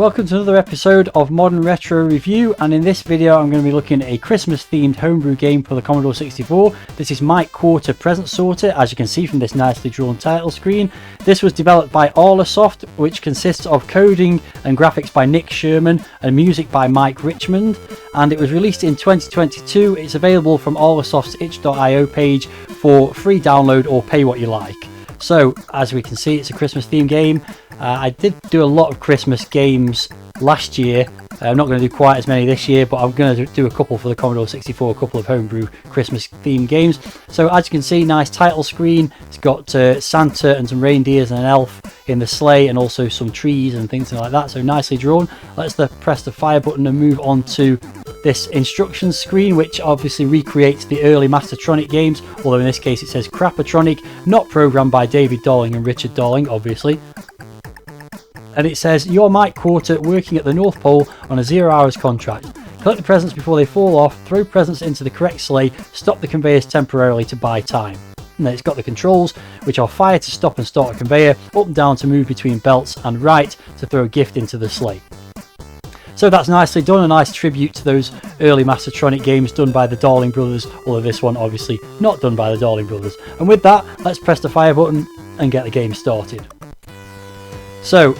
welcome to another episode of Modern Retro Review, and in this video I'm going to be looking at a Christmas themed homebrew game for the Commodore 64. This is Mike Quarter Present Sorter, as you can see from this nicely drawn title screen. This was developed by Arlasoft, which consists of coding and graphics by Nick Sherman and music by Mike Richmond, and it was released in 2022. It's available from Arlasoft's itch.io page for free download or pay what you like. So, as we can see, it's a Christmas themed game. I did do a lot of Christmas games last year. I'm not going to do quite as many this year, but I'm going to do a couple for the Commodore 64, a couple of homebrew Christmas themed games. So as you can see, nice title screen. It's got Santa and some reindeers and an elf in the sleigh, and also some trees and things like that. So nicely drawn. Let's press the fire button and move on to this instructions screen, which obviously recreates the early Mastertronic games, although in this case it says Crapatronic, not programmed by David Darling and Richard Darling, obviously. And it says, "You're Mike Quarter, working at the North Pole on a 0 hours contract. Collect the presents before they fall off, throw presents into the correct sleigh, stop the conveyors temporarily to buy time." And then it's got the controls, which are fire to stop and start a conveyor, up and down to move between belts, and right to throw a gift into the sleigh. So that's nicely done, a nice tribute to those early Mastertronic games done by the Darling brothers, although this one obviously not done by the Darling brothers. And with that, let's press the fire button and get the game started. So,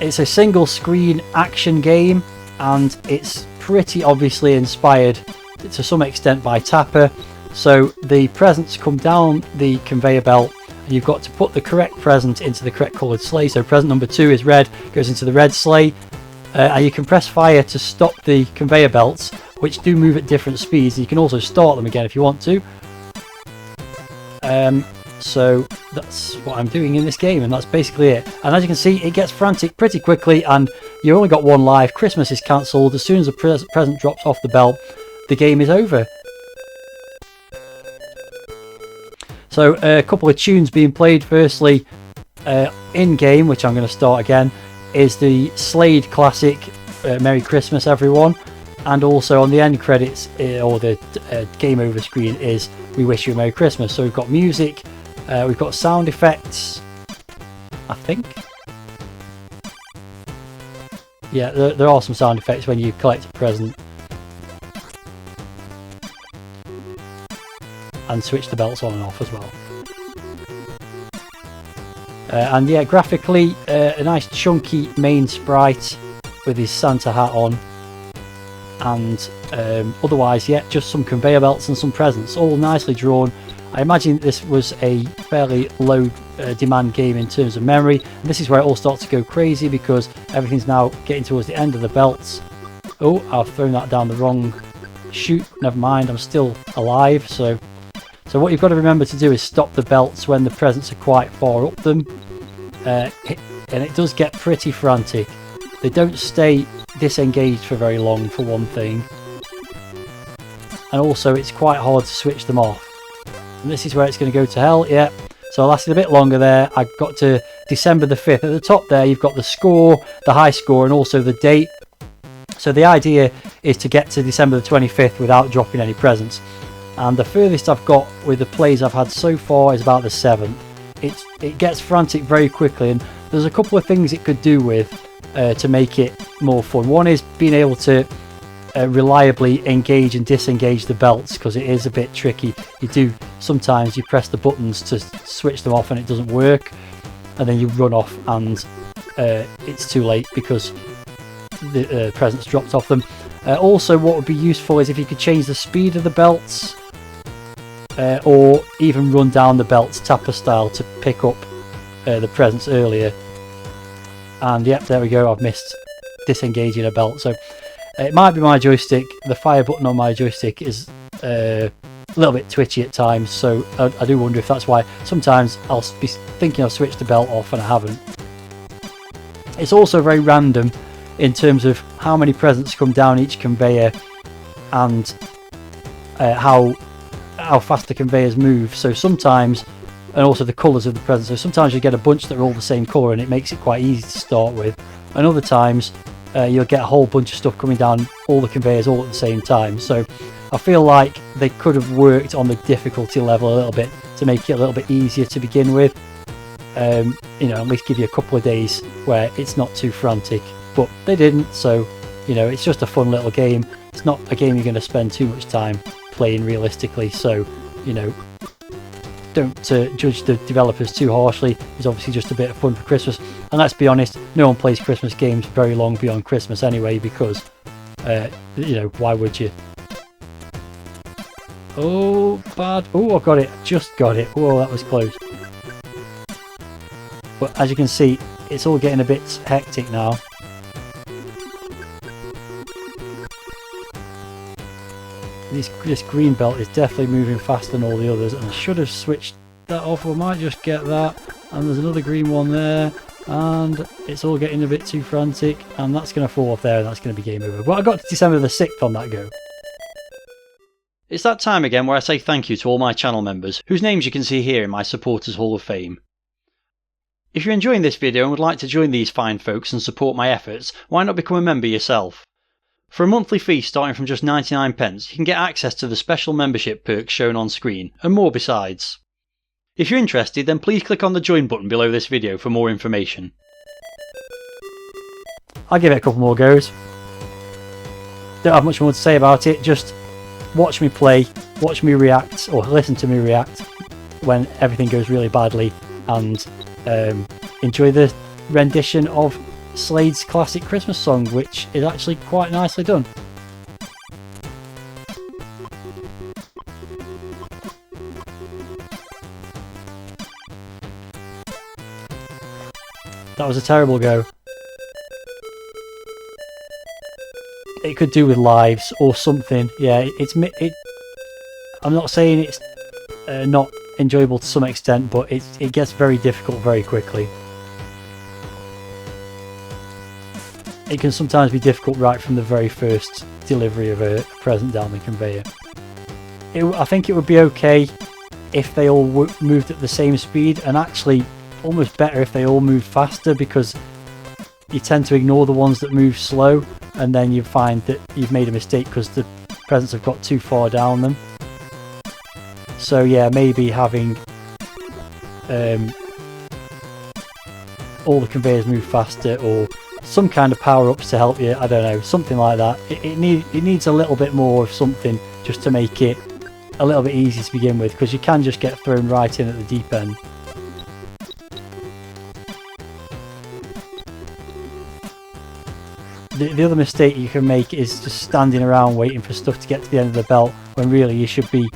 it's a single screen action game, and it's pretty obviously inspired to some extent by Tapper. So the presents come down the conveyor belt, and you've got to put the correct present into the correct coloured sleigh. So present number 2 is red, goes into the red sleigh, and you can press fire to stop the conveyor belts, which do move at different speeds. You can also start them again if you want to. So that's what I'm doing in this game, and that's basically it. And as you can see, it gets frantic pretty quickly, and you only got one life. Christmas is cancelled. As soon as the present drops off the belt, the game is over. So a couple of tunes being played. Firstly, in game, which I'm going to start again, is the Slade classic Merry Christmas Everyone, and also on the end credits or the game over screen is We Wish You a Merry Christmas. So we've got music. We've got sound effects, I think. Yeah, there are some sound effects when you collect a present. And switch the belts on and off as well. And yeah, graphically, a nice chunky main sprite with his Santa hat on. And otherwise, yeah, just some conveyor belts and some presents, all nicely drawn. I imagine this was a fairly low demand game in terms of memory, and this is where it all starts to go crazy because everything's now getting towards the end of the belts. Oh, I've thrown that down the wrong chute. Never mind, I'm still alive. So what you've got to remember to do is stop the belts when the presents are quite far up them, and it does get pretty frantic. They don't stay disengaged for very long, for one thing, and also it's quite hard to switch them off. And this is where it's going to go to hell. Yeah, so I lasted a bit longer there. I got to December the 5th. At the top there, you've got the score, the high score, and also the date. So the idea is to get to December the 25th without dropping any presents. And the furthest I've got with the plays I've had so far is about the 7th. It gets frantic very quickly, and there's a couple of things it could do with to make it more fun. One is being able to reliably engage and disengage the belts, because it is a bit tricky. Sometimes you press the buttons to switch them off and it doesn't work, and then you run off and it's too late because the presents dropped off them. Also, what would be useful is if you could change the speed of the belts, or even run down the belts Tapper style to pick up the presents earlier. And yep, there we go, I've missed disengaging a belt. So it might be my joystick. The fire button on my joystick is a little bit twitchy at times, so I do wonder if that's why sometimes I'll be thinking I've switched the belt off and I haven't. It's also very random in terms of how many presents come down each conveyor and how fast the conveyors move. So sometimes, and also the colours of the presents, so sometimes you get a bunch that are all the same colour and it makes it quite easy to start with, and other times you'll get a whole bunch of stuff coming down all the conveyors all at the same time. So I feel like they could have worked on the difficulty level a little bit to make it a little bit easier to begin with. At least give you a couple of days where it's not too frantic but they didn't, so you know, it's just a fun little game. It's not a game you're going to spend too much time playing realistically, so you know, don't judge the developers too harshly. It's obviously just a bit of fun for Christmas, and let's be honest, no one plays Christmas games very long beyond Christmas anyway, because you know, why would you? Oh, bad. Oh, I got it. Just got it. Whoa, that was close. But as you can see, it's all getting a bit hectic now. This green belt is definitely moving faster than all the others, and I should have switched that off. I might just get that. And there's another green one there, and it's all getting a bit too frantic, and that's going to fall off there, and that's going to be game over. But I got to December the 6th on that go. It's that time again where I say thank you to all my channel members, whose names you can see here in my Supporters Hall of Fame. If you're enjoying this video and would like to join these fine folks and support my efforts, why not become a member yourself? For a monthly fee starting from just 99p, you can get access to the special membership perks shown on screen, and more besides. If you're interested, then please click on the join button below this video for more information. I'll give it a couple more goes. Don't have much more to say about it, just watch me play, watch me react, or listen to me react when everything goes really badly, and enjoy the rendition of Slade's classic Christmas song, which is actually quite nicely done. That was a terrible go. It could do with lives or something. Yeah, I'm not saying it's not enjoyable to some extent, but it gets very difficult very quickly. It can sometimes be difficult right from the very first delivery of a present down the conveyor. I think it would be okay if they all moved at the same speed, and actually almost better if they all moved faster, because you tend to ignore the ones that move slow, and then you find that you've made a mistake because the presents have got too far down them. So yeah, maybe having all the conveyors move faster, or some kind of power-ups to help you, I don't know, something like that. It needs a little bit more of something just to make it a little bit easy to begin with, because you can just get thrown right in at the deep end. The other mistake you can make is just standing around waiting for stuff to get to the end of the belt, when really you should be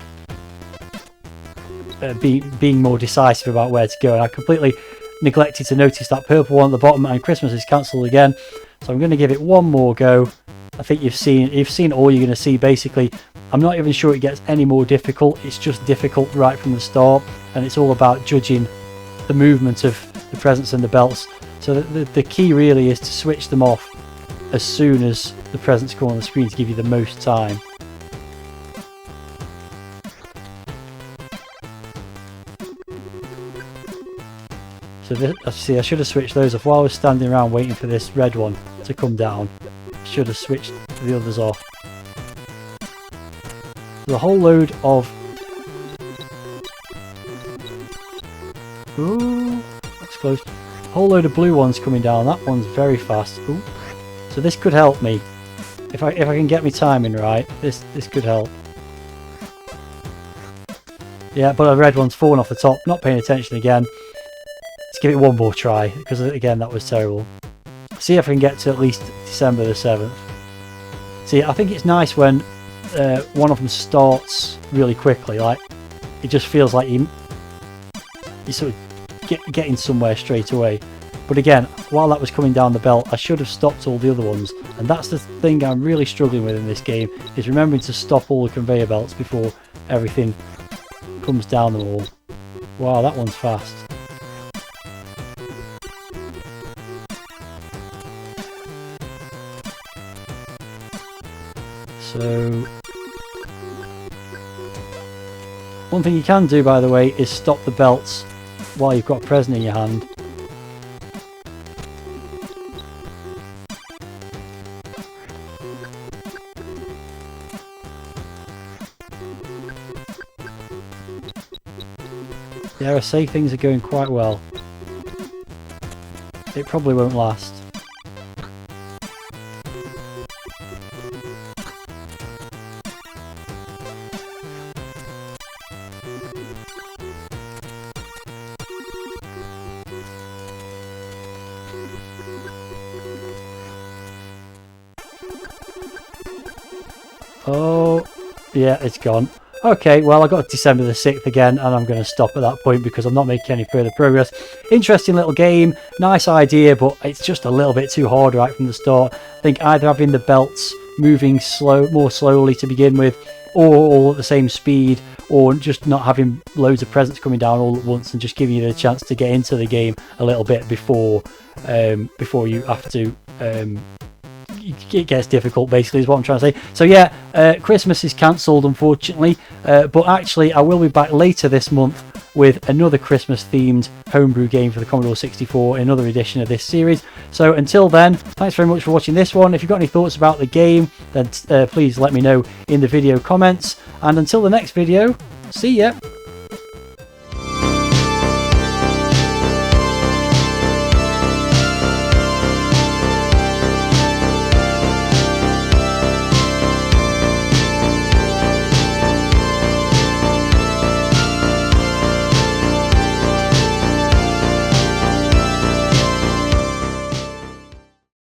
being more decisive about where to go. And I completely neglected to notice that purple one at the bottom, and Christmas is cancelled again. So I'm going to give it one more go. I think you've seen all you're going to see basically. I'm not even sure it gets any more difficult. It's just difficult right from the start, and it's all about judging the movement of the presents and the belts. So the key really is to switch them off as soon as the presents come on the screen to give you the most time. So see, I should have switched those off while I was standing around waiting for this red one to come down. Should have switched the others off. There's a whole load of... Ooh, that's close. A whole load of blue ones coming down. That one's very fast. Ooh. So this could help me. If I can get my timing right, this could help. Yeah, but the red one's fallen off the top. Not paying attention again. Let's give it one more try, because again that was terrible. See if I can get to at least December the 7th. See, I think it's nice when one of them starts really quickly. Like, it just feels like you sort of getting somewhere straight away. But again, while that was coming down the belt, I should have stopped all the other ones. And that's the thing I'm really struggling with in this game, is remembering to stop all the conveyor belts before everything comes down them all. Wow, that one's fast. So, one thing you can do, by the way, is stop the belts while you've got a present in your hand. Dare I say, things are going quite well. It probably won't last. Oh, yeah, it's gone. Okay, well, I got December the 6th again, and I'm going to stop at that point because I'm not making any further progress. Interesting little game, nice idea, but it's just a little bit too hard right from the start. I think either having the belts moving more slowly to begin with, or all at the same speed, or just not having loads of presents coming down all at once and just giving you the chance to get into the game a little bit before you have to. It gets difficult, basically, is what I'm trying to say. So yeah, Christmas is cancelled, unfortunately, but actually I will be back later this month with another Christmas themed homebrew game for the Commodore 64, another edition of this series. So until then, thanks very much for watching this one. If you've got any thoughts about the game, then please let me know in the video comments, and until the next video, see ya.